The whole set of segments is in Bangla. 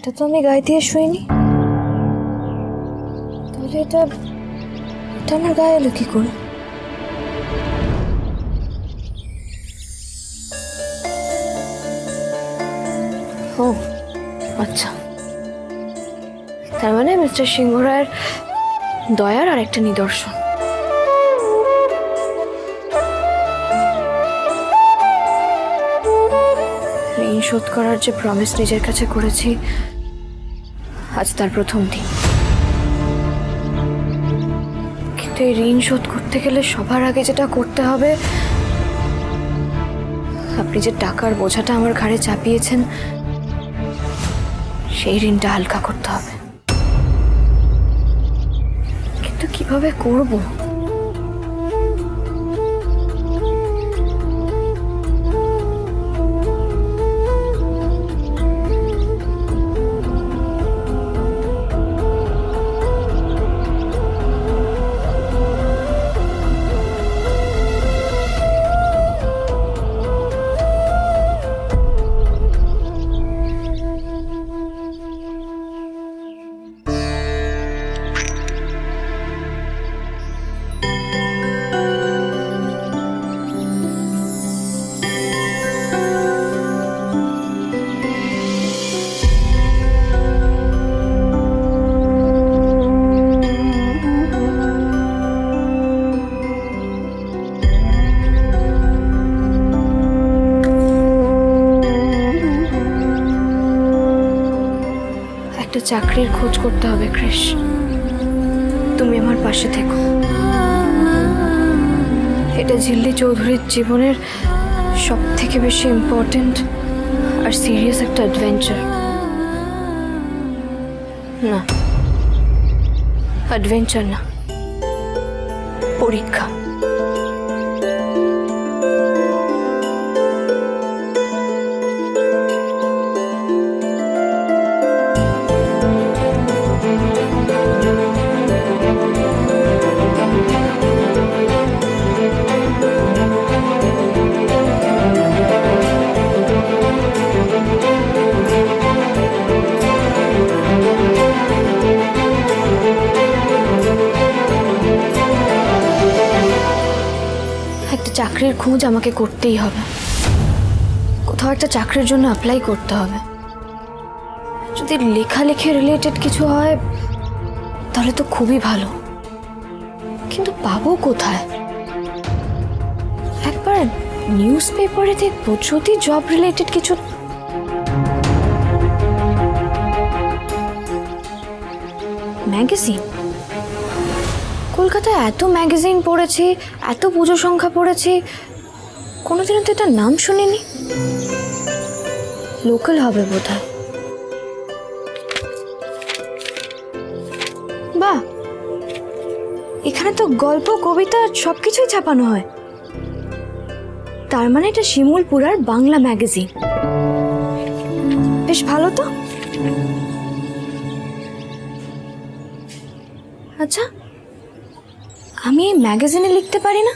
এটা তো আমি গায়ে দিয়ে শুইনি, তাহলে এটা এটা আমার গায়ে এলো কি করে? ও আচ্ছা, তার মানে মিস্টার সিংহ রায়ের দয়ার আর একটা নিদর্শন। ঋণ শোধ করার যে প্রমিস নিজের কাছে করেছি, আজ তার প্রথম দিন। কিন্তু এই ঋণ শোধ করতে গেলে সবার আগে যেটা করতে হবে, আপনি যে টাকার বোঝাটা আমার ঘাড়ে চাপিয়েছেন, সেই ঋণটা হালকা করতে হবে। কিন্তু কিভাবে করব? একটা চাকরির খোঁজ করতে হবে ক্রিশ, তুমি আমার পাশে থেকো। এটা ঝিল্লি চৌধুরীর জীবনের সব থেকে বেশি ইম্পর্টেন্ট আর সিরিয়াস একটা অ্যাডভেঞ্চার। না, অ্যাডভেঞ্চার না, পরীক্ষা। একটা চাকরির খোঁজ আমাকে করতেই হবে, কোথাও একটা চাকরির জন্য অ্যাপ্লাই করতে হবে। যদি লেখালেখি রিলেটেড কিছু হয় তাহলে তো খুবই ভালো, কিন্তু পাবো কোথায়? একবার নিউজ পেপারে দেখবো যদি জব রিলেটেড কিছু। ম্যাগাজিন, কলকাতায় এত ম্যাগাজিন পড়েছি, এত পুজো সংখ্যা পড়েছি, কোনোদিনও তো এটার নাম শুনিনি। লোকাল হবে বোধহয়। বাহ, এখানে তো গল্প, কবিতা সবকিছুই ছাপানো হয়। তার মানে এটা শিমুলপুরার বাংলা ম্যাগাজিন। বেশ ভালো তো। আচ্ছা, আমি এই ম্যাগাজিনে লিখতে পারি না?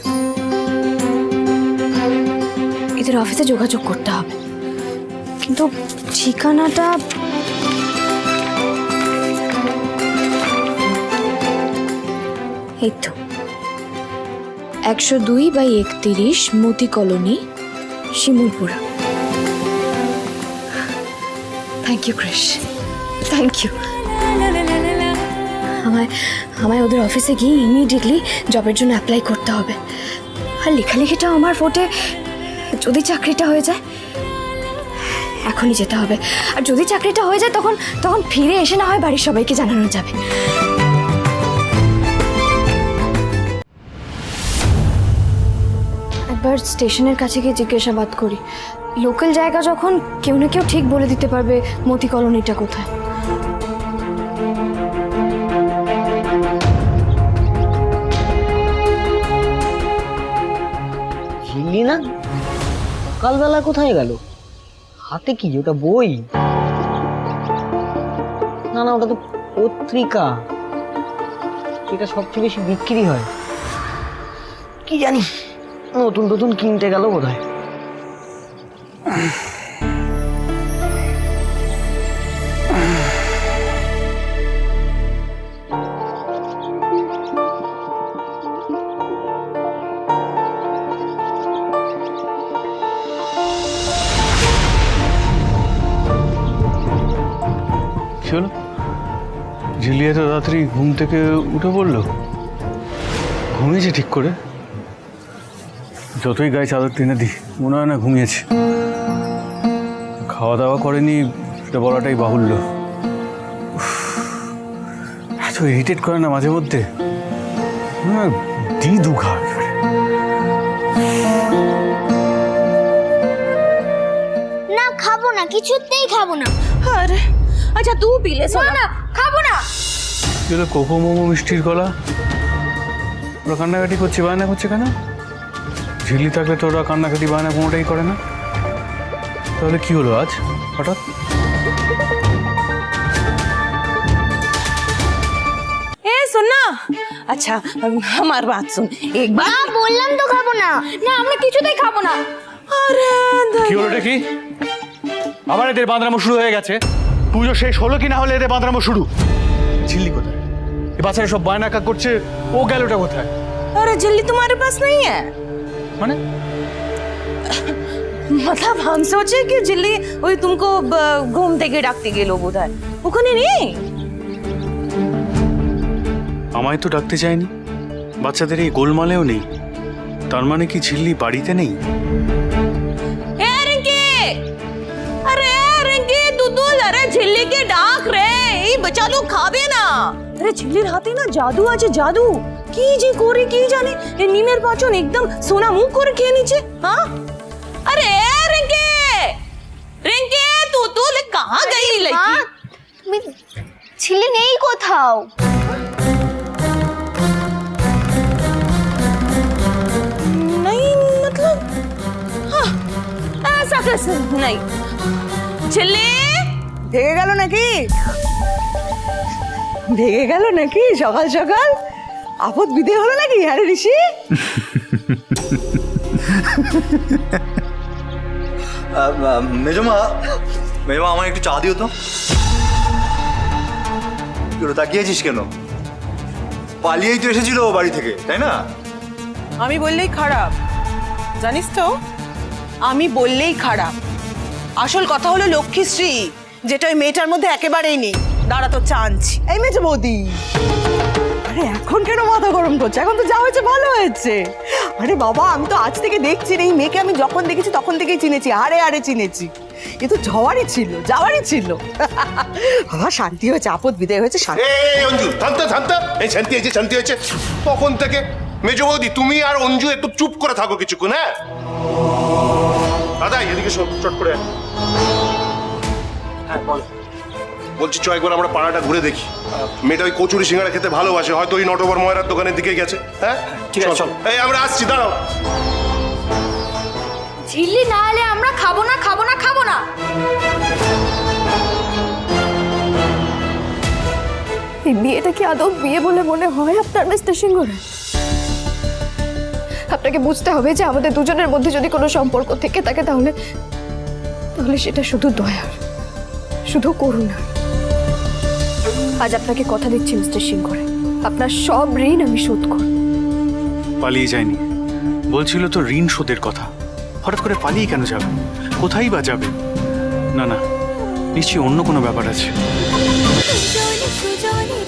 এদের অফিসে যোগাযোগ করতে হবে, কিন্তু ঠিকানাটা এই তো 102/31 Moti colony, Shimulpura. Thank you Krish, thank you. আমায় ওদের অফিসে গিয়ে ইমিডিয়েটলি জবের জন্য অ্যাপ্লাই করতে হবে। আর লেখালেখিটাও আমার ফোটে, যদি চাকরিটা হয়ে যায় এখনই যেতে হবে। আর যদি চাকরিটা হয়ে যায় তখন তখন ফিরে এসে না হয় বাড়ির সবাইকে জানানো যাবে। একবার স্টেশনের কাছে গিয়ে জিজ্ঞাসাবাদ করি, লোকাল জায়গা যখন কেউ না কেউ ঠিক বলে দিতে পারবে মতি কলোনিটা কোথায়। না, সকালবেলা কোথায় গেল? হাতে কি ওটা? বই? না না, ওটা তো পত্রিকা, যেটা সবচেয়ে বেশি বিক্রি হয়। কি জানি, নতুন নতুন কিনতে গেল বোধহয়। হলো? ঝিলিয়ে তো তাড়াতাড়ি ঘুম থেকে উঠে পড়লো, ঘুমিয়েছে ঠিক করে? যতই গায়ে চাদর টেনে দিই মনে হয় না ঘুমিয়েছে। খাওয়া দাওয়া করেনি সেটা বলাটাই বাহুল্য। উফ, এত ইরিটেট করে না মাঝে মধ্যে, দি দুঘা। না খাবো না, কিছুতেই খাবো না। আরে আচ্ছা তুই পিলে না না খাবো না। যেগুলো কোকো মোমো মিষ্টির গলা, ওরা কান্নাকাটি করছে, বায়না করছে কেন? ঝিল্লি থাকলে তো ওরা কান্নাকাটি বায়না কোনোটাই করে না। তাহলে কি হলো আজ হঠাৎ? ए सुन ना, अच्छा हमारी बात सुन एक না बार। বললাম তো খাবো না। না আমরা কিছুতেই খাবো না। अरे কি হলো এটা কি? আবার এদের বাঁদরামো শুরু হয়ে গেছে। পুজো শেষ হলো কি না হলে এদের বাঁদরামো শুরু। ঝিল্লি কোথায়? এই বাচ্চারা সব বায়না কাক করছে, ও গেলটা কোথায়? अरे झिल्ली तुम्हारे पास नहीं है? মানে मतलब हम सोचे कि झिल्ली वही तुमको घूमते के डाकते गेलो बोधा है ওখানে নেই। আমায় তো ডাকতে চায়নি, বাচ্চাদের এই গোলমালেও নেই। তার মানে কি ঝিল্লি বাড়িতে নেই? ए रिंकी, अरे रिंकी तू तो अरे झिल्ली के डाक रे, এই বাচ্চা লোক খাবে না। আরে ঝিল্লির হাতে না জাদু আছে, জাদু। কি যে করে কি জানে, এই নিমের পাচন একদম সোনা মুখ করে খেয়ে নিচ্ছে। হ্যাঁ अरे रिंकी, रिंकी तू कहाँ गई মা, लड़की? তুমি ছিলে নেই কোথাও। नहीं मतलब हाँ, ऐसा कैसे नहीं? झिल्ली ভেগে গেল নাকি? ভেগে গেল নাকি সকাল সকাল? আপদ বিদে হলো নাকি? আরে ঋষি মেজমা, মেজমা আমার একটু চা দিও তো। তোরা তাকিয়েছিস কেন? পালিয়েই তো এসেছিল ও বাড়ি থেকে, তাই না? আমি বললেই খারাপ, জানিস তো? আমি বললেই খারাপ। আসল কথা হলো লক্ষ্মীশ্রী, যেটা ওই মেয়েটার মধ্যে একেবারেই নেই। দাঁড়া তো চাঁদছি। এই মেয়ে বৌদি, আরে এখন কেন মাথা গরম করছে? এখন তো যা হয়েছে ভালো হয়েছে। আরে বাবা, আমি তো আজ থেকে দেখছি না, এই মেয়েকে আমি যখন দেখেছি তখন থেকেই চিনেছি, আরে আরে চিনেছি। এ তো যাওয়ারই ছিল, যাওয়ারই ছিল। বাবা শান্তি হয়েছে, আপদ বিদায় হয়েছে, শান্তি। এই অঞ্জু থামতে থামতে, এই শান্তি হয়েছে শান্তি হয়েছে তখন থেকে। মেজ বৌদি তুমি আর অঞ্জু একটু চুপ করে থাকো কিছুক্ষণ। হ্যাঁ দাদা এদিকে চট করে। হ্যাঁ বলো। বলছি চ একবার আমরা পাড়াটা ঘুরে দেখি। মেয়েটা ওই কচুরি সিঙ্গারা খেতে ভালোবাসে, হয়তো ওই নটবর ময়রার দোকানের দিকে গেছে। হ্যাঁ ঠিক আছে, চল। এই আমরা আসছি, দাঁড়াও। ঝিল্লি না এলে আমরা খাবো না, খাবো না, খাবো না। এই বিয়েটা কি আদৌ বিয়ে বলে মনে হয় আপনার মিস্টার সিংহরা? আপনাকে বুঝতে হবে যে আমাদের দুজনের মধ্যে যদি কোনো সম্পর্ক থেকে থাকে তাহলে সেটা শুধু দয়ার, শুধু করুণা। আজ আপনাকে কথা দিচ্ছি মিস্টার সিংহরা, আপনার সব ঋণ আমি শোধ করব। পালিয়ে যায়নি, বলছিল তো ঋণ শোধের কথা। হঠাৎ করে পালিয়ে কেন যাবে? কোথায় বা যাবে? না না, নিশ্চয়ই অন্য কোনো ব্যাপার আছে। সুজনি সুজনি